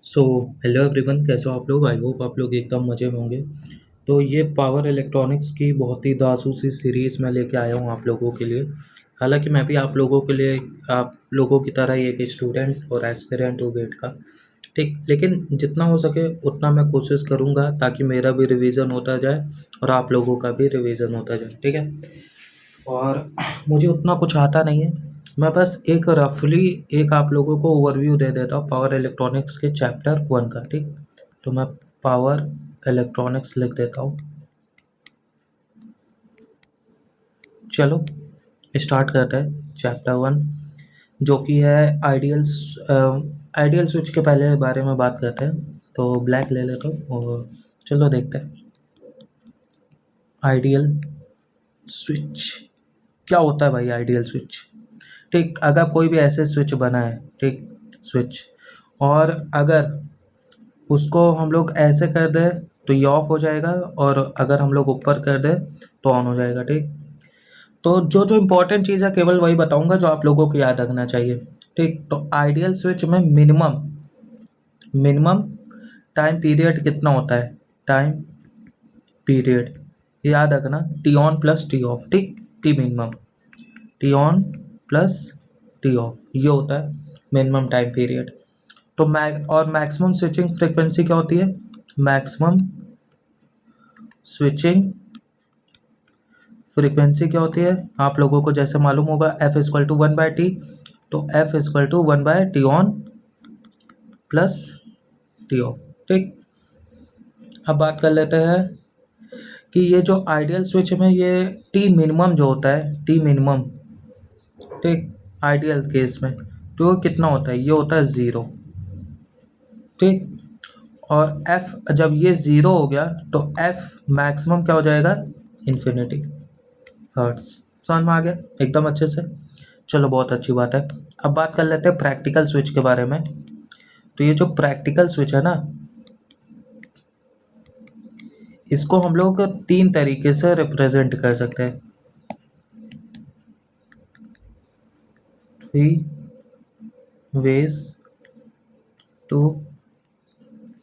So hello everyone, कैसे हो आप लोग। आई होप आप लोग एकदम मज़े में होंगे। तो ये पावर इलेक्ट्रॉनिक्स की बहुत ही दासू सी सीरीज़ मैं लेके आया हूँ आप लोगों के लिए। हालांकि मैं भी आप लोगों के लिए आप लोगों की तरह ही एक स्टूडेंट और एस्पिरेंट हूँ गेट का। ठीक, लेकिन जितना हो सके उतना मैं कोशिश करूँगा ताकि मेरा भी रिवीजन होता जाए और आप लोगों का भी रिवीजन होता जाए। ठीक है। और मुझे उतना कुछ आता नहीं है। मैं बस एक रफली एक आप लोगों को ओवरव्यू दे देता हूँ पावर इलेक्ट्रॉनिक्स के चैप्टर 1 का। ठीक, तो मैं पावर इलेक्ट्रॉनिक्स लिख देता हूँ। चलो स्टार्ट करते हैं चैप्टर 1, जो कि है आइडियल्स। आइडियल स्विच के पहले बारे में बात करते हैं। तो ब्लैक ले लेता हूँ और चलो देखते हैं आइडियल स्विच क्या होता है भाई। आइडियल स्विच, ठीक, अगर कोई भी ऐसे स्विच बना है, ठीक, स्विच, और अगर उसको हम लोग ऐसे कर दें तो ये ऑफ हो जाएगा, और अगर हम लोग ऊपर कर दें तो ऑन हो जाएगा। ठीक, तो जो जो इम्पोर्टेंट चीज़ है केवल वही बताऊंगा जो आप लोगों को याद रखना चाहिए। ठीक, तो आइडियल स्विच में मिनिमम मिनिमम टाइम पीरियड कितना होता है। टाइम पीरियड याद रखना, T on plus T off. ठीक, T minimum, T on plus T off, ये होता है मिनिमम टाइम पीरियड। तो मैक्सिमम स्विचिंग फ्रीक्वेंसी क्या होती है। मैक्सिमम स्विचिंग फ्रीक्वेंसी क्या होती है आप लोगों को जैसे मालूम होगा, एफ इजक्वल टू 1/t। तो F is equal to 1/t on plus T off. ठीक, अब बात कर लेते हैं कि ये जो आइडियल स्विच में ये टी मिनिमम जो होता है, टी मिनिमम, ठीक, आइडियल केस में तो कितना होता है, ये होता है ज़ीरो। ठीक, और f जब ये ज़ीरो हो गया तो f मैक्सिमम क्या हो जाएगा, इन्फिनिटी हर्ट्स। समझ में आ गया एकदम अच्छे से। चलो बहुत अच्छी बात है। अब बात कर लेते हैं प्रैक्टिकल स्विच के बारे में। तो ये जो प्रैक्टिकल स्विच है ना, इसको हम लोग तीन तरीके से रिप्रेजेंट कर सकते हैं। थ्री वेज टू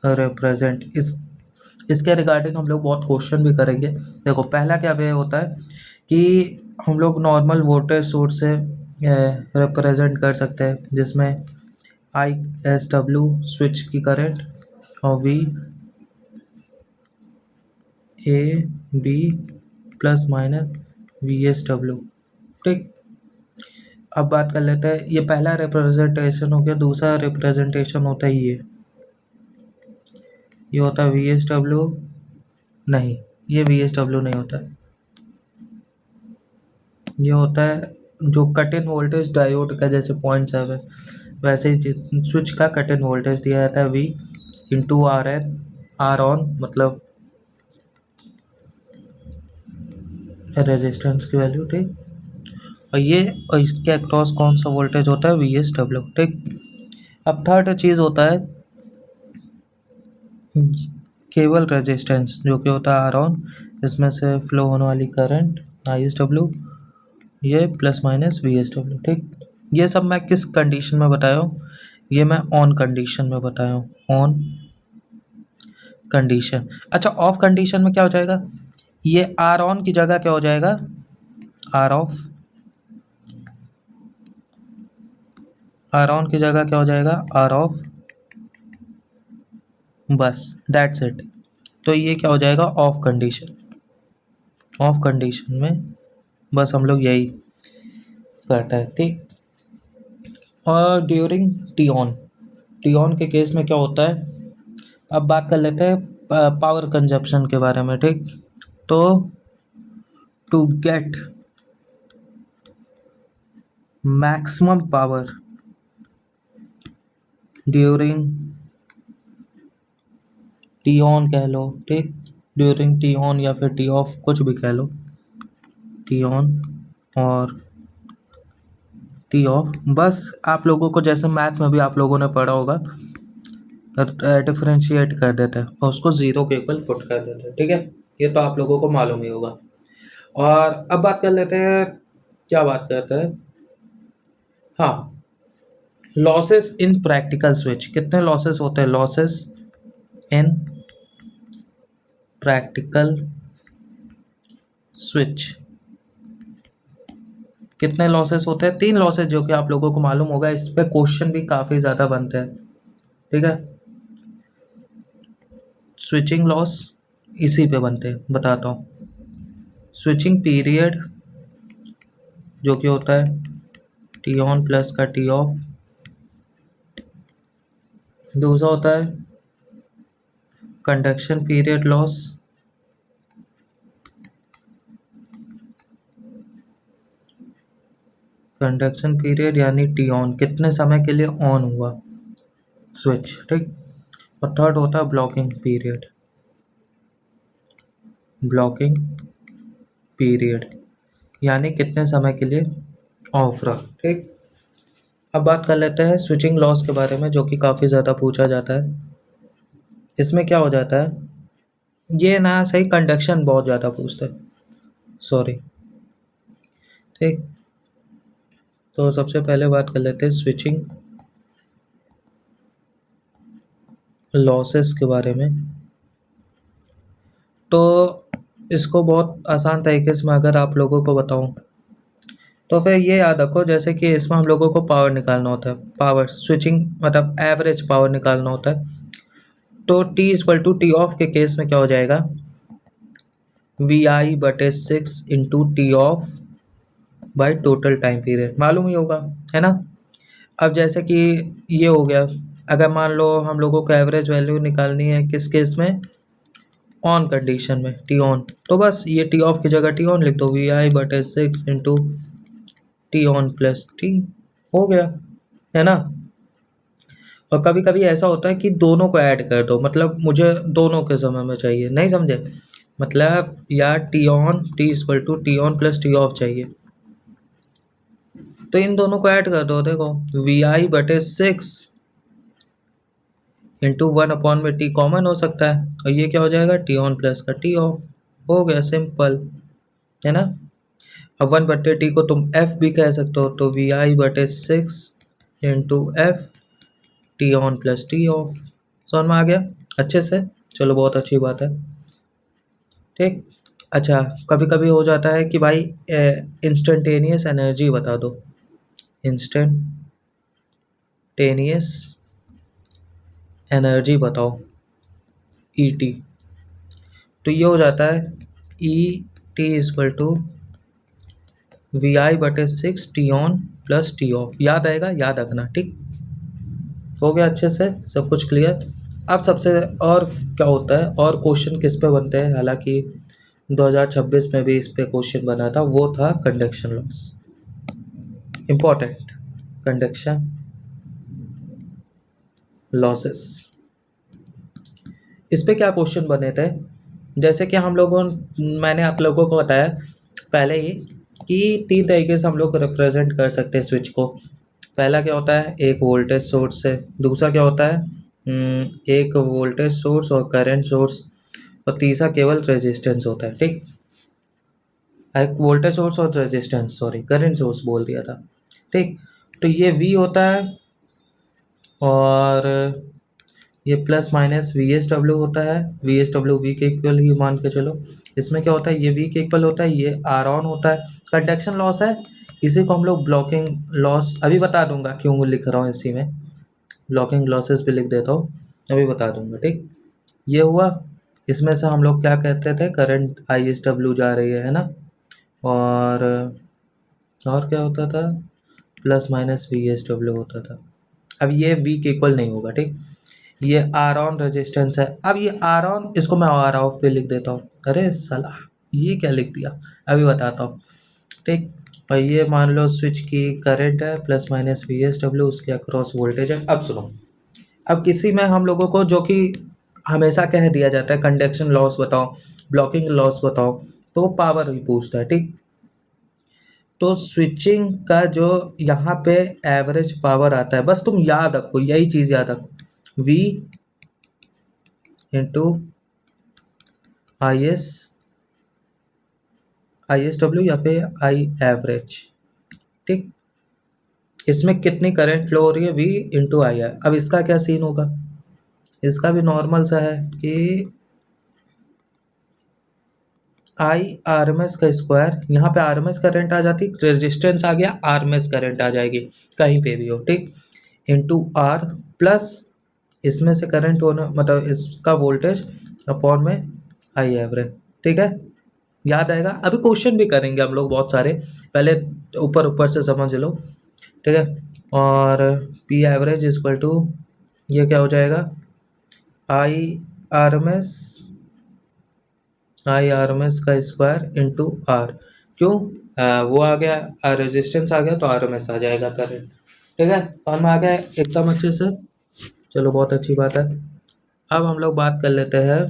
रिप्रेजेंट इसके रिगार्डिंग हम लोग बहुत क्वेश्चन भी करेंगे। देखो पहला क्या वे होता है कि हम लोग नॉर्मल वोल्टेज सोर्स से रिप्रेजेंट कर सकते हैं, जिसमें आई एस डब्ल्यू स्विच की करंट और V A B plus minus V S W. ठीक, अब बात कर लेते हैं, ये पहला रिप्रेजेंटेशन हो गया। दूसरा रिप्रेजेंटेशन होता है ये होता है वी एस डब्ल्यू। नहीं, ये वी एस डब्ल्यू नहीं होता है। ये होता है जो कट इन वोल्टेज डायोड का जैसे 0.7, वैसे ही स्विच का कट इन वोल्टेज दिया जाता है V into R N, R on मतलब रेजिस्टेंस की वैल्यू। ठीक, और इसके अक्रॉस कौन सा वोल्टेज होता है, वी एस डब्ल्यू। ठीक, अब थर्ड चीज़ होता है केवल रेजिस्टेंस, जो कि होता है आर ऑन, इसमें से फ्लो होने वाली करंट आई एस डब्ल्यू, ये plus minus V S W. ठीक, ये सब मैं किस कंडीशन में बताया हूँ, ये मैं ऑन कंडीशन में बताया हूँ, ऑन कंडीशन। अच्छा, ऑफ कंडीशन में क्या हो जाएगा, ये आर ऑन की जगह क्या हो जाएगा, आर ऑफ। आर ऑन की जगह क्या हो जाएगा, आर ऑफ। बस दैट्स इट। तो ये क्या हो जाएगा, ऑफ कंडीशन। ऑफ कंडीशन में बस हम लोग यही करता है। ठीक, और during T on, T on के केस में क्या होता है। अब बात कर लेते हैं पावर कंजप्शन के बारे में। ठीक, तो to get maximum power during T on कह लो, ठीक, ड्यूरिंग टी ऑन या फिर टी ऑफ, कुछ भी कह लो, टी ऑन और टी ऑफ। बस आप लोगों को जैसे मैथ में भी आप लोगों ने पढ़ा होगा, डिफरेंशिएट कर देते हैं और उसको ज़ीरो के इक्वल पुट कर देते हैं। ठीक है, ये तो आप लोगों को मालूम ही होगा। और अब बात कर लेते हैं, क्या बात करते हैं, हाँ, लॉसेस इन प्रैक्टिकल स्विच, कितने लॉसेस होते हैं? लॉसेस इन प्रैक्टिकल स्विच कितने लॉसेस होते हैं? 3 लॉसेस, जो कि आप लोगों को मालूम होगा। इस पे क्वेश्चन भी काफ़ी ज़्यादा बनते हैं, ठीक है। स्विचिंग लॉस इसी पे बनते हैं, बताता हूँ। स्विचिंग पीरियड जो कि होता है टी ऑन प्लस का टी ऑफ। दूसरा होता है conduction period loss, conduction period यानी टी ऑन, कितने समय के लिए ऑन हुआ स्विच, ठीक। और थर्ड होता है ब्लॉकिंग पीरियड, ब्लॉकिंग पीरियड यानी कितने समय के लिए ऑफ रहा, ठीक। अब बात कर लेते हैं स्विचिंग लॉस के बारे में, जो कि काफ़ी ज़्यादा पूछा जाता है। इसमें क्या हो जाता है, ये ना सही कंडक्शन बहुत ज़्यादा पूछता है, सॉरी, ठीक। तो सबसे पहले बात कर लेते हैं स्विचिंग लॉसेस के बारे में। तो इसको बहुत आसान तरीके से मैं अगर आप लोगों को बताऊं, तो फिर ये याद रखो, जैसे कि इसमें हम लोगों को पावर निकालना होता है, पावर स्विचिंग मतलब एवरेज पावर निकालना होता है। तो T equal to T off के केस में क्या हो जाएगा, वी आई बटे 6 into T off by total time period, मालूम ही होगा, है ना। अब जैसे कि ये हो गया, अगर मान लो हम लोगों को एवरेज वैल्यू निकालनी है किस केस में, ऑन कंडीशन में, टी ऑन, तो बस ये टी ऑफ की जगह टी ऑन लिख दो, वी आई बटे 6 into T on plus T, हो गया, है ना। और कभी कभी ऐसा होता है कि दोनों को ऐड कर दो, मतलब मुझे दोनों के समय में चाहिए, नहीं समझे, मतलब या T on T equal to T on plus T off चाहिए, तो इन दोनों को ऐड कर दो। देखो वी आई बटे 6 इंटू 1 में टी कॉमन हो सकता है, और ये क्या हो जाएगा, टी ऑन प्लस का टी ऑफ, हो गया सिंपल, है ना। अब 1/टी को तुम एफ भी कह सकते हो, तो वी आई बटे 6 into F T on plus T of, समझ में आ गया अच्छे से, चलो बहुत अच्छी बात है, ठीक। अच्छा, कभी कभी हो जाता है कि भाई इंस्टेंटेनियस एनर्जी बता दो, इंस्टेंटेनियस एनर्जी बताओ, ई टी, तो ये हो जाता है E T equal to V I बटे 6 T on plus T off, याद आएगा, याद रखना, ठीक। हो गया अच्छे से सब कुछ क्लियर। अब सबसे और क्या होता है, और क्वेश्चन किस पे बनते हैं, हालांकि 2026 में भी इस पे क्वेश्चन बना था, वो था conduction loss, important, conduction losses. इस पे क्या क्वेश्चन बने थे, जैसे कि हम लोगों, मैंने आप लोगों को बताया पहले ही कि 3 तरीके से हम लोग रिप्रेजेंट कर सकते हैं स्विच को। पहला क्या होता है, एक वोल्टेज सोर्स से, दूसरा क्या होता है, एक वोल्टेज सोर्स और करंट सोर्स, और तीसरा केवल रेजिस्टेंस होता है, ठीक। एक वोल्टेज सोर्स और रेजिस्टेंस, सॉरी करंट सोर्स बोल दिया था, ठीक। तो ये V होता है, और ये plus minus V S W होता है, वी एस डब्ल्यू वी के इक्वल ही मान के चलो। इसमें क्या होता है, ये वी के इक्वल होता है, ये आर ऑन होता है, कंडक्शन लॉस है, इसी को हम लोग ब्लॉकिंग लॉस, अभी बता दूंगा क्यों लिख रहा हूँ इसी में, ब्लॉकिंग लॉसेस भी लिख देता हूँ, अभी बता दूंगा, ठीक। ये हुआ, इसमें से हम लोग क्या कहते थे, करंट आई एस डब्ल्यू जा रही है ना, और क्या होता था, plus minus V S W होता था। अब ये वी के इक्वल नहीं होगा, ठीक। ये आर ऑन रेजिस्टेंस है, अब ये आर ऑन, इसको मैं आर ऑफ पे लिख देता हूँ, अरे साला ये क्या लिख दिया, अभी बताता हूँ, ठीक। और ये मान लो स्विच की करंट है, plus minus V S W, उसके अक्रॉस वोल्टेज है। अब सुनो, अब किसी में हम लोगों को, जो कि हमेशा कह दिया जाता है कंडक्शन लॉस बताओ, ब्लॉकिंग लॉस बताओ, तो वो पावर ही पूछता है, ठीक। तो स्विचिंग का जो यहाँ पे एवरेज पावर आता है, बस तुम याद रखो, यही चीज़ याद रखो, V इंटू आई एस डब्ल्यू या फिर आई एवरेज, ठीक। इसमें कितनी करंट फ्लो हो रही है, V इंटू आई है। अब इसका क्या सीन होगा, इसका भी नॉर्मल सा है कि आई आर एम एस का स्क्वायर, यहाँ पे आर एम एस करंट आ जाती, रेजिस्टेंस आ गया, आर एम एस करंट आ जाएगी कहीं पे भी हो, ठीक, इंटू आर प्लस इसमें से करंट होना मतलब इसका वोल्टेज अपॉन में आई एवरेज, ठीक है, याद आएगा। अभी क्वेश्चन भी करेंगे हम लोग बहुत सारे, पहले ऊपर ऊपर से समझ लो, ठीक है। और पी एवरेज इक्वल टू ये क्या हो जाएगा, आई आर एम एस का स्क्वायर इंटू आर, क्यों वो आ गया रेजिस्टेंस आ गया तो आर एम एस आ जाएगा करंट, ठीक है, समझ में आ गया एकदम अच्छे से। चलो बहुत अच्छी बात है। अब हम लोग बात कर लेते हैं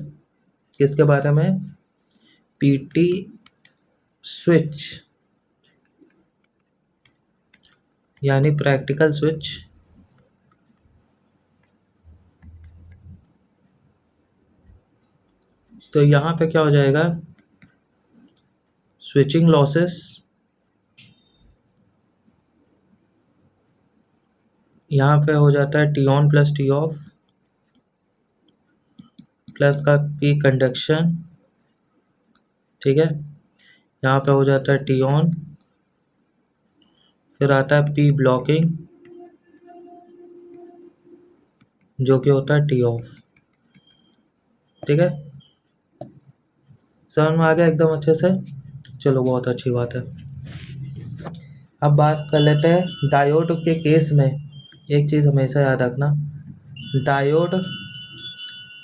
किसके बारे में, पीटी स्विच यानी प्रैक्टिकल स्विच। तो यहाँ पे क्या हो जाएगा, स्विचिंग लॉसेस, यहाँ पे हो जाता है T on plus T of plus का पी कंडक्शन, ठीक है, यहाँ पे हो जाता है टी ऑन, फिर आता है पी ब्लॉकिंग जो कि होता है टी ऑफ, ठीक है, समझ में आ गया एकदम अच्छे से। चलो बहुत अच्छी बात है। अब बात कर लेते हैं डायोड के केस में, एक चीज़ हमेशा याद रखना, डायोड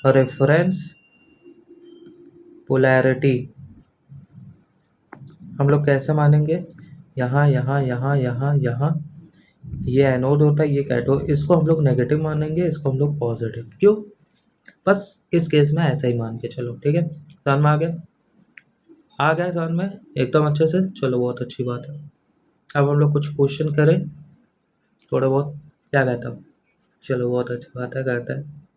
रेफरेंस पोलैरिटी हम लोग कैसे मानेंगे, यहाँ यहाँ यहाँ यहाँ यहाँ, ये एनोड होता है, ये कैथोड, इसको हम लोग नेगेटिव मानेंगे, इसको हम लोग पॉजिटिव, क्यों, बस इस केस में ऐसा ही मान के चलो, ठीक है, समझ में आ गया समझ में एकदम अच्छे से। चलो बहुत अच्छी बात है। अब हम लोग कुछ क्वेश्चन करें थोड़ा बहुत, क्या कहता हूँ, चलो बहुत अच्छी बात है, करते हैं।